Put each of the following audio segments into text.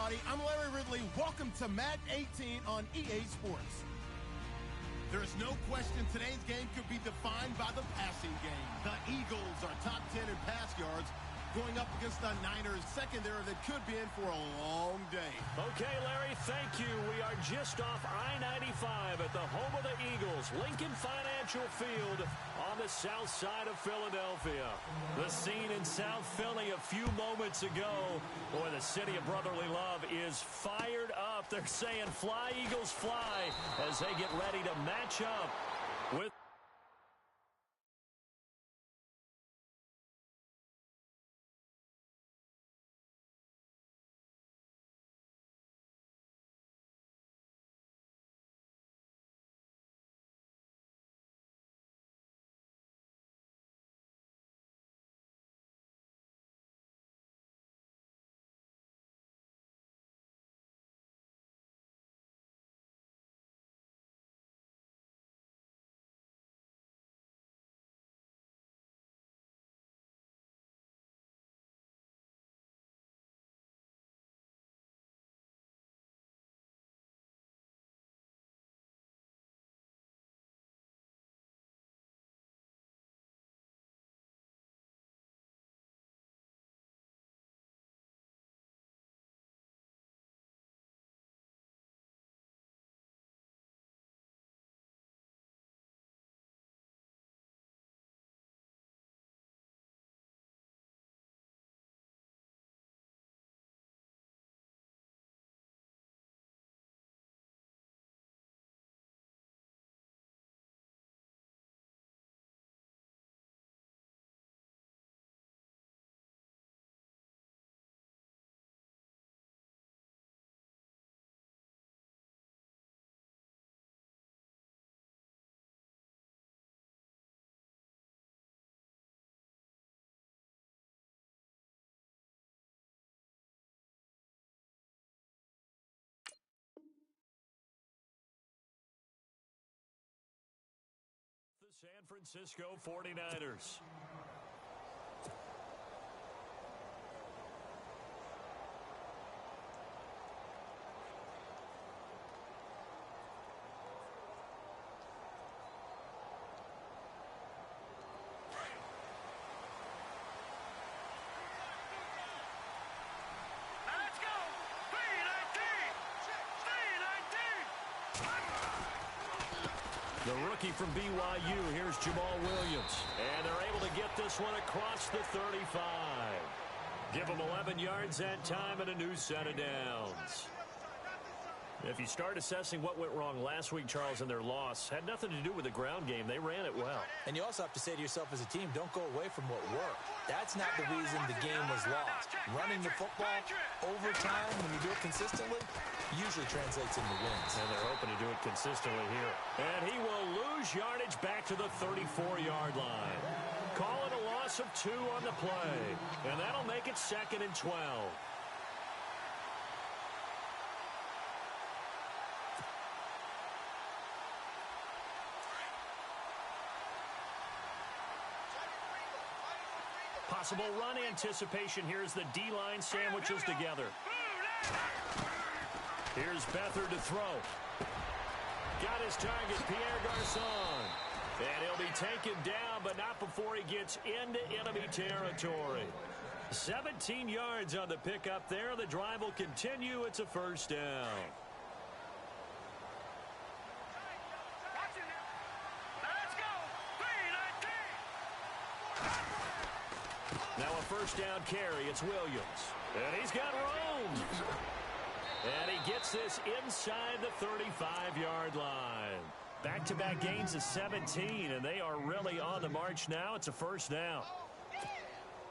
everybody. I'm Larry Ridley. Welcome to Madden 18 on EA Sports. There is no question today's game could be defined by the passing game. The Eagles are top 10 in pass yards, going up against the Niners secondary that could be in for a long day. Okay, Larry, thank you. We are just off I-95 at the home of the Eagles, Lincoln Financial Field on the south side of Philadelphia. The scene in South Philly a few moments ago. Boy, the city of brotherly love is fired up. They're saying, "Fly, Eagles, fly," as they get ready to match up with the San Francisco 49ers. The rookie from BYU, here's Jamal Williams. And they're able to get this one across the 35. Give them 11 yards that time and a new set of downs. If you start assessing what went wrong last week, Charles, in their loss, had nothing to do with the ground game. They ran it well. And you also have to say to yourself as a team, don't go away from what worked. That's not the reason the game was lost. Running the football over time, when you do it consistently, usually translates into wins. And they're hoping to do it consistently here. And he will lose yardage back to the 34-yard line. Call it a loss of 2 on the play. And that'll make it 2nd and 12. Possible run anticipation. Here's the D-line sandwiches together. Here's Beathard to throw. Got his target, Pierre Garçon. And he'll be taken down, but not before he gets into enemy territory. 17 yards on the pickup there. The drive will continue. It's a first down. Now a first down carry. It's Williams. And he's got room. And he gets this inside the 35-yard line. Back-to-back gains of 17, and they are really on the march now. It's a first down.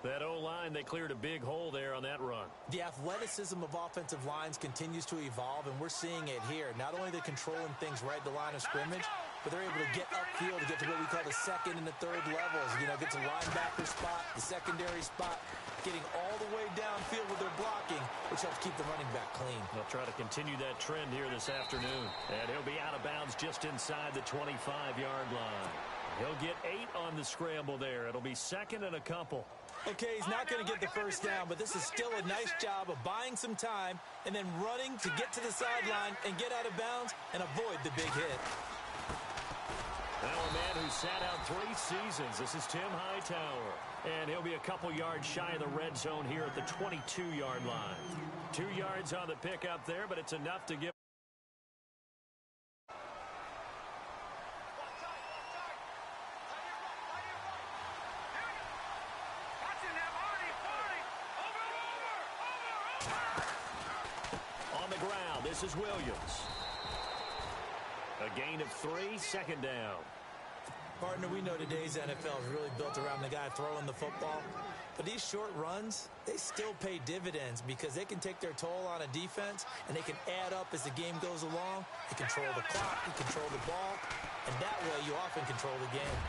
That O-line, they cleared a big hole there on that run. The athleticism of offensive lines continues to evolve, and we're seeing it here. Not only are they controlling things right at the line of scrimmage, but they're able to get upfield to get to what we call the second and the third levels. You know, get to linebacker spot, the secondary spot, getting all the way downfield with their blocking, which helps keep the running back clean. They'll try to continue that trend here this afternoon. And he'll be out of bounds just inside the 25-yard line. He'll get 8 on the scramble there. It'll be 2nd and a couple. Okay, he's not going to get the first down, but this is still a nice job of buying some time and then running to get to the sideline and get out of bounds and avoid the big hit. Now a man who sat out 3 seasons. This is Tim Hightower. And he'll be a couple yards shy of the red zone here at the 22-yard line. 2 yards on the pickup there, but it's enough to give. On the ground, this is Williams. A gain of 3, second down. Partner, we know today's NFL is really built around the guy throwing the football. But these short runs, they still pay dividends because they can take their toll on a defense and they can add up as the game goes along. They control the clock, they control the ball, and that way you often control the game.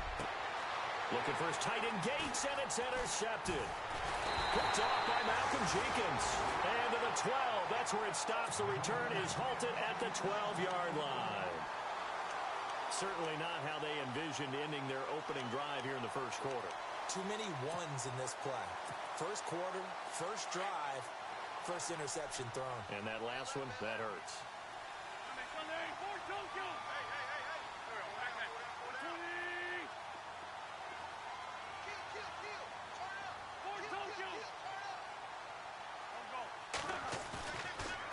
Looking for his tight end Gates, and it's intercepted. Picked off by Malcolm Jenkins. And to the 12, that's where it stops. The return is halted at the 12-yard line. Certainly not how they envisioned ending their opening drive here in the first quarter. Too many ones in this play. First quarter, first drive, first interception thrown. And that last one, that hurts.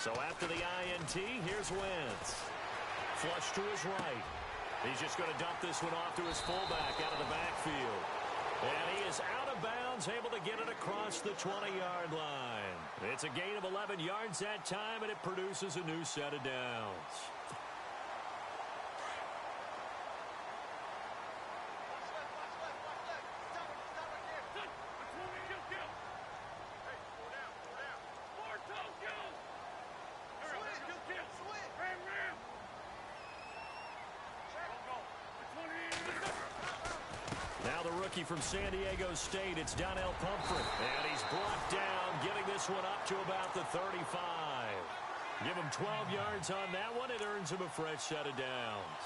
So after the INT, here's Wentz. Flush to his right. He's just going to dump this one off to his fullback out of the backfield. And he is out of bounds, able to get it across the 20-yard line. It's a gain of 11 yards that time, and it produces a new set of downs. From San Diego State, it's Donnell Pumphrey. And he's brought down, getting this one up to about the 35. Give him 12 yards on that one. It earns him a fresh set of downs.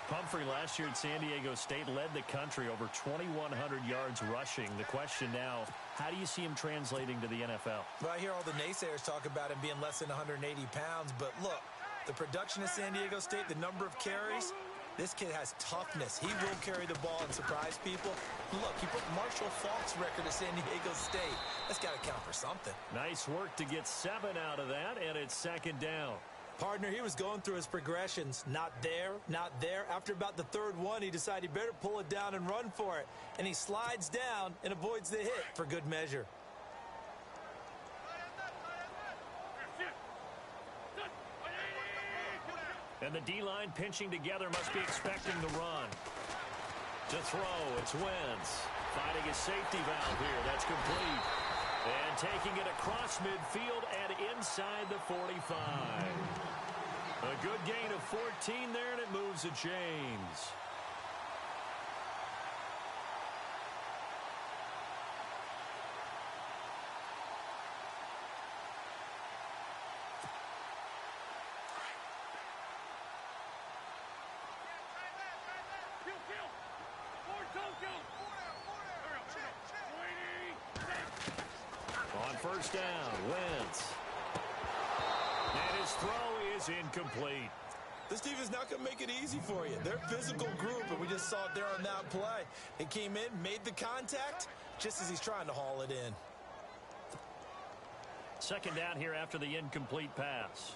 Pumphrey last year at San Diego State led the country over 2,100 yards rushing. The question now, how do you see him translating to the NFL? Well, I hear all the naysayers talk about him being less than 180 pounds, but look, the production of San Diego State, the number of carries, this kid has toughness. He will carry the ball and surprise people. Look, he put Marshall Faulk's record at San Diego State. That's got to count for something. Nice work to get 7 out of that, and it's second down. Partner, he was going through his progressions. Not there, not there. After about the third one, he decided he better pull it down and run for it. And he slides down and avoids the hit for good measure. And the D-line pinching together, must be expecting the run. To throw, it's Wentz. Finding his safety valve here. That's complete. And taking it across midfield and inside the 45. A good gain of 14 there, and it moves the chains. On first down, Wentz. And his throw is incomplete. This team is not going to make it easy for you. They're a physical group, and we just saw it there on that play. He came in, made the contact, just as he's trying to haul it in. Second down here after the incomplete pass.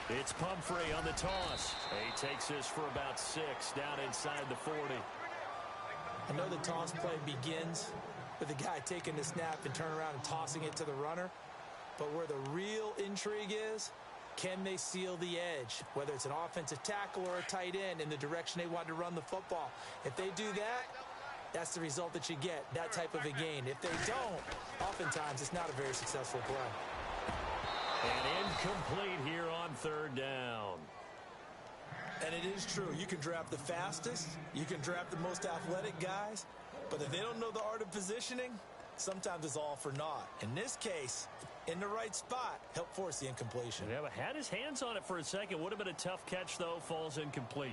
It's Pumphrey on the toss. He takes this for about 6 down inside the 40. I know the toss play begins with the guy taking the snap and turn around and tossing it to the runner. But where the real intrigue is, can they seal the edge? Whether it's an offensive tackle or a tight end in the direction they want to run the football. If they do that, that's the result that you get, that type of a gain. If they don't, oftentimes it's not a very successful play. And incomplete here on third down. And it is true. You can draft the fastest. You can draft the most athletic guys. But if they don't know the art of positioning, sometimes it's all for naught. In this case, in the right spot, helped force the incompletion. Yeah, but had his hands on it for a second. Would have been a tough catch, though. Falls incomplete.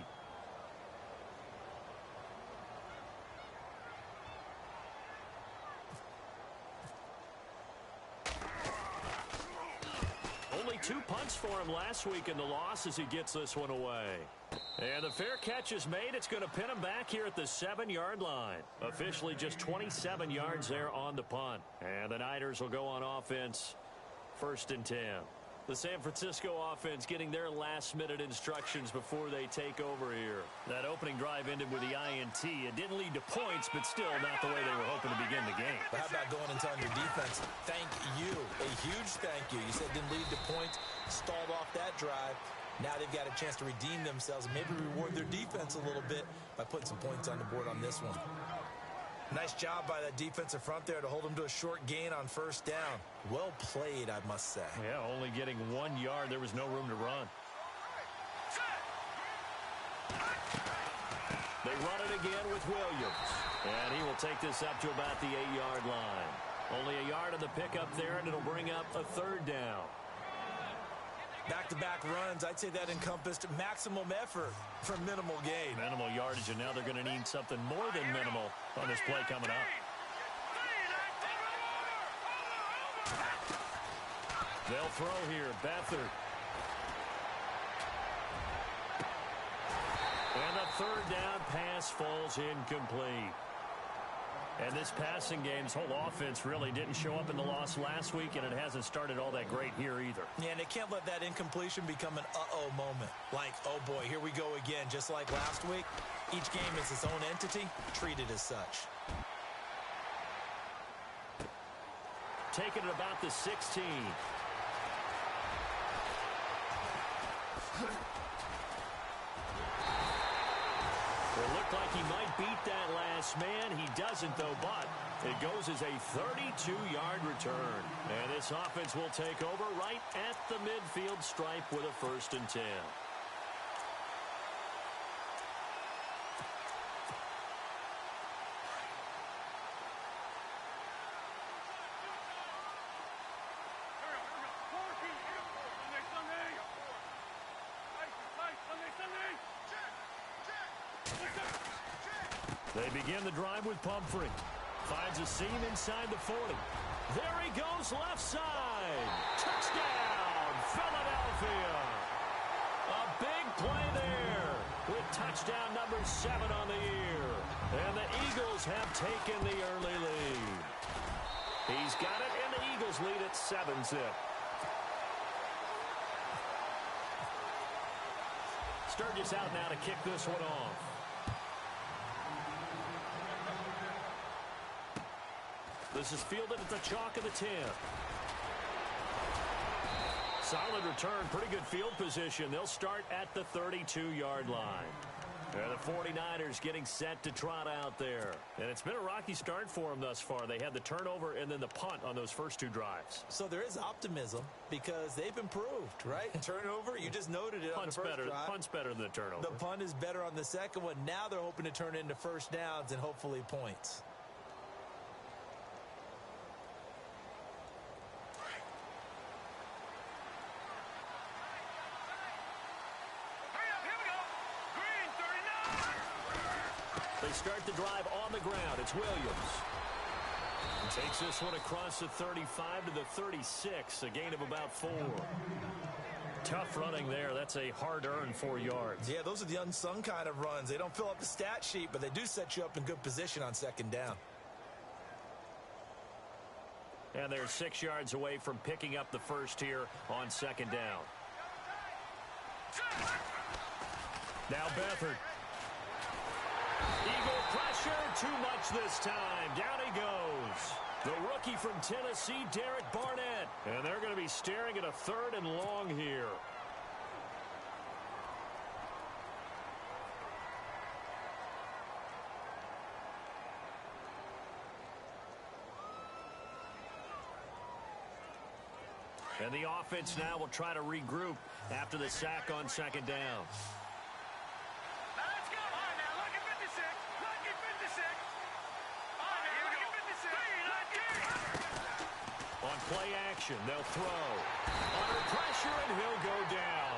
Only 2 punts for him last week in the loss as he gets this one away. And the fair catch is made. It's going to pin him back here at the 7-yard line. Officially just 27 yards there on the punt. And the Niners will go on offense, 1st and 10. The San Francisco offense getting their last-minute instructions before they take over here. That opening drive ended with the INT. It didn't lead to points, but still not the way they were hoping to begin the game. But how about going and telling your defense, thank you, a huge thank you. You said it didn't lead to points, stalled off that drive. Now they've got a chance to redeem themselves and maybe reward their defense a little bit by putting some points on the board on this one. Nice job by that defensive front there to hold them to a short gain on 1st down. Well played, I must say. Yeah, only getting 1 yard. There was no room to run. They run it again with Williams. And he will take this up to about the 8-yard line. Only a yard of the pickup there, and it'll bring up a 3rd down. Back-to-back runs, I'd say that encompassed maximum effort for minimal gain. Minimal yardage, and now they're going to need something more than minimal on this play coming up. They'll throw here. Beathard. And the 3rd down pass falls incomplete. And this passing game's whole offense really didn't show up in the loss last week, and it hasn't started all that great here either. Yeah, and they can't let that incompletion become an uh-oh moment. Like, oh boy, here we go again. Just like last week, each game is its own entity, treated as such. Taking it about the 16. It looked like he might beat that last man. He doesn't, though, but it goes as a 32-yard return. And this offense will take over right at the midfield stripe with a 1st and 10. They begin the drive with Pumphrey. Finds a seam inside the 40. There he goes left side. Touchdown, Philadelphia. A big play there with touchdown number 7 on the year. And the Eagles have taken the early lead. He's got it, and the Eagles lead at 7-zip. Sturgis out now to kick this one off. This is fielded at the chalk of the 10. Solid return, pretty good field position. They'll start at the 32-yard line. And the 49ers getting set to trot out there. And it's been a rocky start for them thus far. They had the turnover and then the punt on those first 2 drives. So there is optimism because they've improved, right? Turnover, you just noted it on the first drive. Punt's better than the turnover. The punt is better on the second one. Now they're hoping to turn into 1st downs and hopefully points. They start the drive on the ground. It's Williams. He takes this one across the 35 to the 36, a gain of about 4. Tough running there. That's a hard-earned 4 yards. Yeah, those are the unsung kind of runs. They don't fill up the stat sheet, but they do set you up in good position on 2nd down. And they're 6 yards away from picking up the first here on 2nd down. Now Beathard. Eagle pressure, too much this time. Down he goes. The rookie from Tennessee, Derek Barnett. And they're going to be staring at a 3rd and long here. And the offense now will try to regroup after the sack on 2nd down. possession. They'll throw. Under pressure, and he'll go down.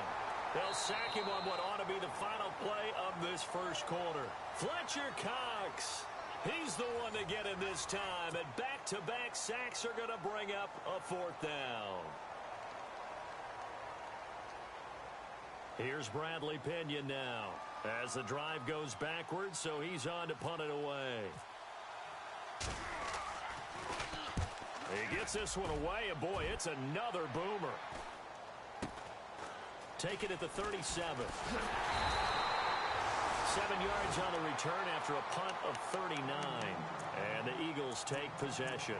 They'll sack him on what ought to be the final play of this first quarter. Fletcher Cox. He's the one to get him this time. And back-to-back sacks are going to bring up a fourth down. Here's Bradley Pinion now as the drive goes backwards, so he's on to punt it away. He gets this one away, and boy, it's another boomer. Taken at the 37. 7 yards on the return after a punt of 39. And the Eagles take possession.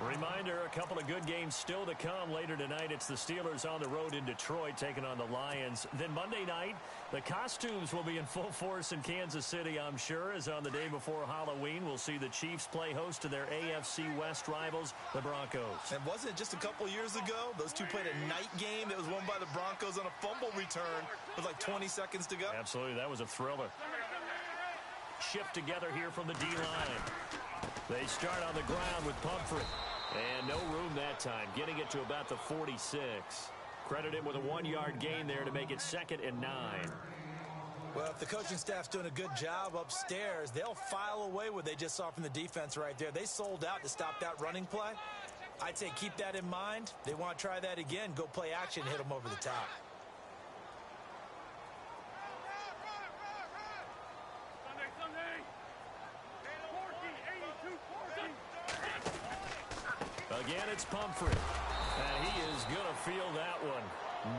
Reminder, a couple of good games still to come. Later tonight, it's the Steelers on the road in Detroit taking on the Lions. Then Monday night, the costumes will be in full force in Kansas City, I'm sure, as on the day before Halloween, we'll see the Chiefs play host to their AFC West rivals, the Broncos. And wasn't it just a couple years ago, those two played a night game that was won by the Broncos on a fumble return with like 20 seconds to go? Absolutely, that was a thriller. Shift together here from the D-line. They start on the ground with Pumphrey. And no room that time, getting it to about the 46. Credit him with a 1-yard gain there to make it 2nd and 9. Well, if the coaching staff's doing a good job upstairs, they'll file away what they just saw from the defense right there. They sold out to stop that running play. I'd say keep that in mind. They want to try that again, go play action, hit them over the top. Again, it's Pumphrey. And he is going to feel that one.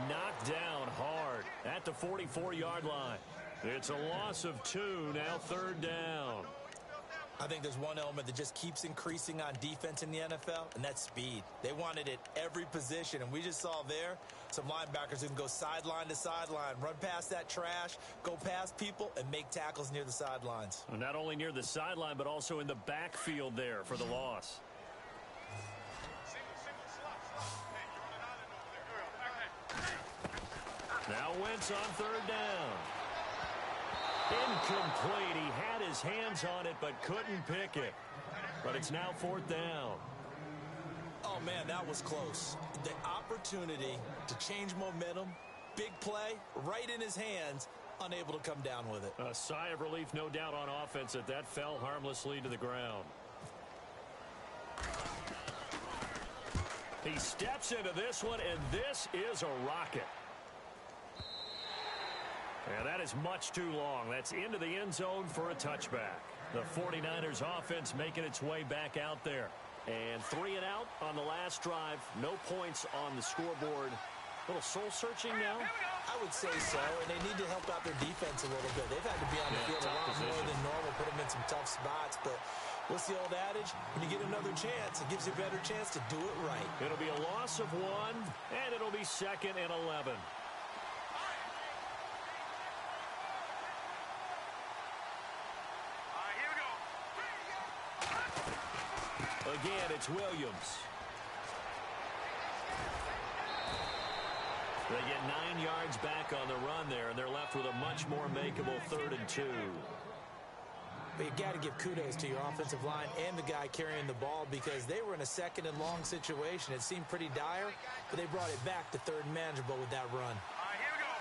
Knocked down hard at the 44-yard line. It's a loss of 2, now 3rd down. I think there's one element that just keeps increasing on defense in the NFL, and that's speed. They want it at every position, and we just saw there some linebackers who can go sideline to sideline, run past that trash, go past people, and make tackles near the sidelines. Well, not only near the sideline, but also in the backfield there for the loss. Now Wentz on 3rd down. Incomplete. He had his hands on it but couldn't pick it. But it's now 4th down. Oh, man, that was close. The opportunity to change momentum, big play, right in his hands, unable to come down with it. A sigh of relief, no doubt, on offense that fell harmlessly to the ground. He steps into this one, and this is a rocket. And that is much too long. That's into the end zone for a touchback. The 49ers offense making its way back out there. And 3 and out on the last drive. No points on the scoreboard. A little soul-searching now? I would say so, and they need to help out their defense a little bit. They've had to be on the field a lot more than normal, put them in some tough spots. But what's the old adage? When you get another chance, it gives you a better chance to do it right. It'll be a loss of 1, and it'll be 2nd and 11. Again, it's Williams. They get 9 yards back on the run there, and they're left with a much more makeable 3rd and 2. But you got to give kudos to your offensive line and the guy carrying the ball because they were in a 2nd and long situation. It seemed pretty dire, but they brought it back to 3rd and manageable with that run. Here we go.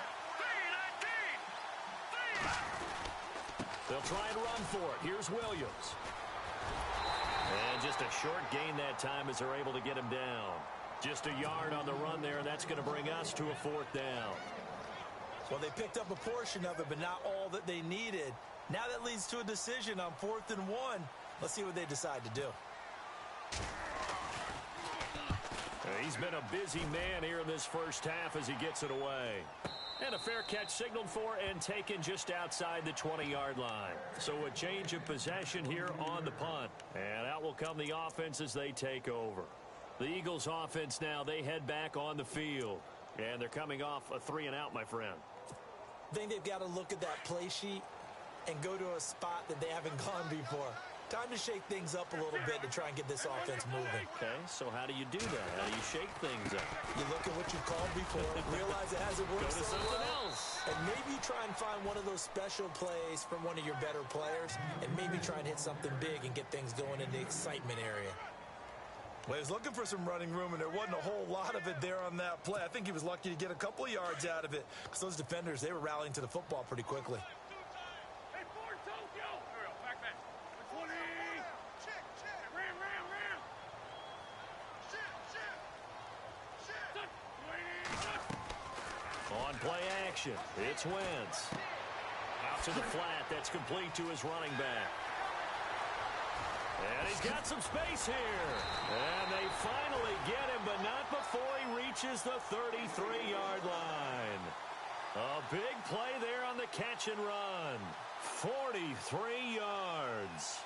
3-19. They'll try and run for it. Here's Williams. And just a short gain that time as they're able to get him down. Just a yard on the run there, and that's going to bring us to a 4th down. Well, they picked up a portion of it, but not all that they needed. Now that leads to a decision on 4th and 1. Let's see what they decide to do. He's been a busy man here in this first half as he gets it away. And a fair catch signaled for and taken just outside the 20-yard line. So a change of possession here on the punt. And out will come the offense as they take over. The Eagles offense now, they head back on the field. And they're coming off a 3 and out, my friend. I think they've got to look at that play sheet and go to a spot that they haven't gone before. Time to shake things up a little bit to try and get this offense moving. Okay, so how do you do that? How do you shake things up? You look at what you've called before, realize it hasn't worked Go to so something well, else. and maybe try and find one of those special plays from one of your better players, and maybe try and hit something big and get things going in the excitement area. Well, he was looking for some running room, and there wasn't a whole lot of it there on that play. I think he was lucky to get a couple of yards out of it because those defenders, they were rallying to the football pretty quickly. On play action, it's Wentz. Out to the flat, that's complete to his running back. And he's got some space here. And they finally get him, but not before he reaches the 33-yard line. A big play there on the catch and run. 43 yards.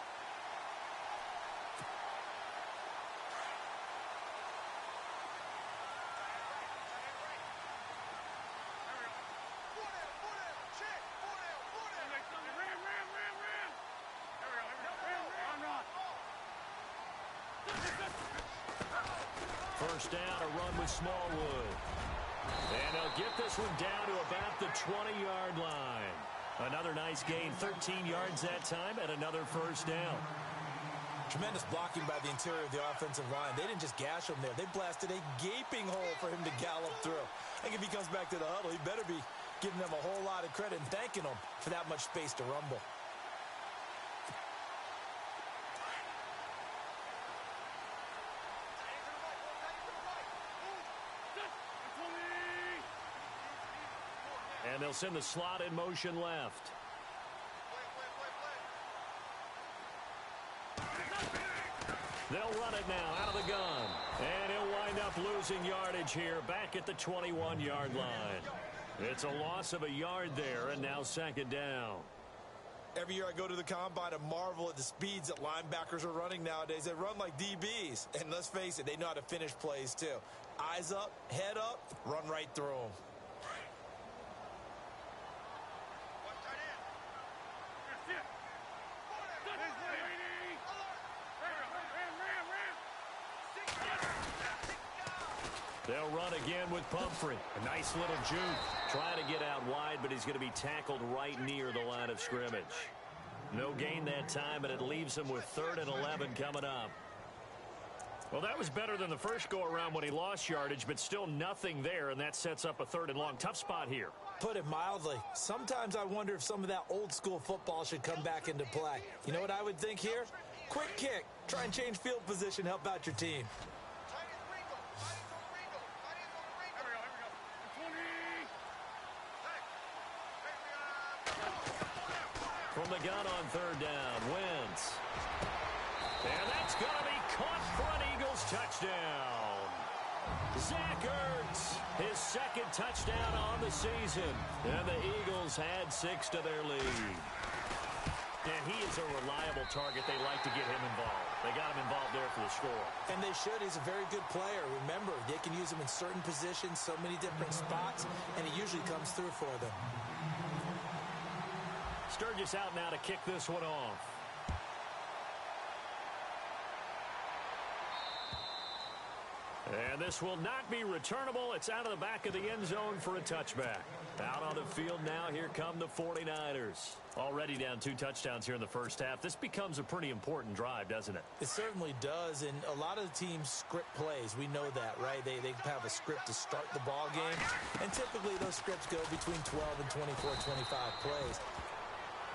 First down, a run with Smallwood. And they'll get this one down to about the 20-yard line. Another nice gain, 13 yards that time, and another first down. Tremendous blocking by the interior of the offensive line. They didn't just gash him there. They blasted a gaping hole for him to gallop through. I think if he comes back to the huddle, he better be giving them a whole lot of credit and thanking them for that much space to rumble. And they'll send the slot in motion left. They'll run it now out of the gun. And he'll wind up losing yardage here back at the 21-yard line. It's a loss of a yard there, and now second down. Every year I go to the combine and marvel at the speeds that linebackers are running nowadays. They run like DBs. And let's face it, they know how to finish plays too. Eyes up, head up, run right through them. They'll run again with Pumphrey. A nice little juke. Trying to get out wide, but he's going to be tackled right near the line of scrimmage. No gain that time, and it leaves him with 3rd and 11 coming up. Well, that was better than the first go-around when he lost yardage, but still nothing there, and that sets up a 3rd and long. Tough spot here. Put it mildly. Sometimes I wonder if some of that old-school football should come back into play. You know what I would think here? Quick kick. Try and change field position, help out your team. From the gun on 3rd down, Wentz. And that's going to be caught for an Eagles touchdown. Zach Ertz, his 2nd touchdown on the season. And the Eagles add 6 to their lead. And he is a reliable target. They like to get him involved. They got him involved there for the score. And they should. He's a very good player. Remember, they can use him in certain positions, so many different spots, and he usually comes through for them. Sturgis out now to kick this one off. And this will not be returnable. It's out of the back of the end zone for a touchback. Out on the field now, here come the 49ers. Already down 2 touchdowns here in the first half. This becomes a pretty important drive, doesn't it? It certainly does, and a lot of the teams script plays. We know that, right? They have a script to start the ball game, and typically those scripts go between 12 and 24, 25 plays.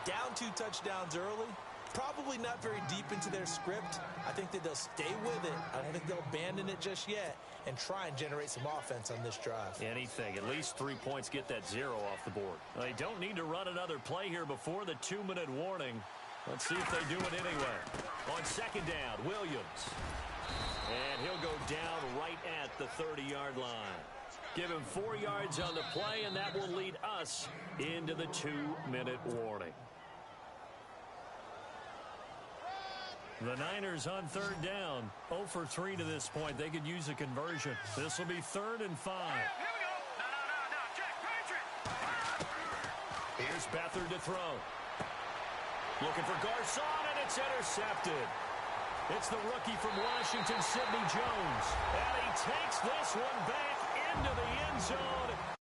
Down 2 touchdowns early, probably not very deep into their script. I think that they'll stay with it. I don't think they'll abandon it just yet and try and generate some offense on this drive. Anything. At least 3 points, get that 0 off the board. They don't need to run another play here before the 2-minute warning. Let's see if they do it anyway. On 2nd down, Williams. And he'll go down right at the 30-yard line. Give him 4 yards on the play, and that will lead us into the 2-minute warning. The Niners on 3rd down. 0 for 3 to this point. They could use a conversion. This will be 3rd and 5. Here we go. No, Jack Patrick. Here's Beathard to throw. Looking for Garcon, and it's intercepted. It's the rookie from Washington, Sidney Jones. And he takes this one back into the end zone.